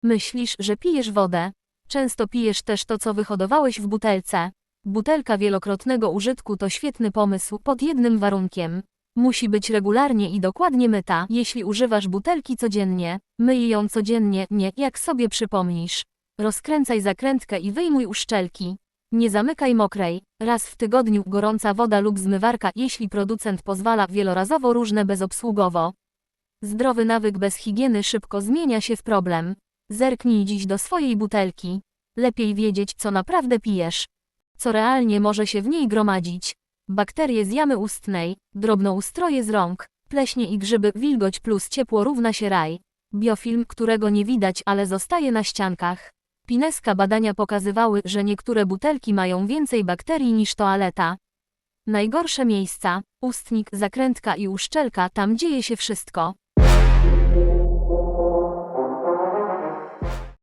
Myślisz, że pijesz wodę. Często pijesz też to, co wyhodowałeś w butelce. Butelka wielokrotnego użytku to świetny pomysł pod jednym warunkiem. Musi być regularnie i dokładnie myta. Jeśli używasz butelki codziennie, myj ją codziennie, nie jak sobie przypomnisz. Rozkręcaj zakrętkę i wyjmuj uszczelki. Nie zamykaj mokrej. Raz w tygodniu gorąca woda lub zmywarka, jeśli producent pozwala, wielorazowo różne bezobsługowo. Zdrowy nawyk bez higieny szybko zmienia się w problem. Zerknij dziś do swojej butelki. Lepiej wiedzieć, co naprawdę pijesz. Co realnie może się w niej gromadzić. Bakterie z jamy ustnej, drobnoustroje z rąk, pleśnie i grzyby, wilgoć plus ciepło równa się raj. Biofilm, którego nie widać, ale zostaje na ściankach. Pineska badania pokazywały, że niektóre butelki mają więcej bakterii niż toaleta. Najgorsze miejsca, ustnik, zakrętka i uszczelka, tam dzieje się wszystko.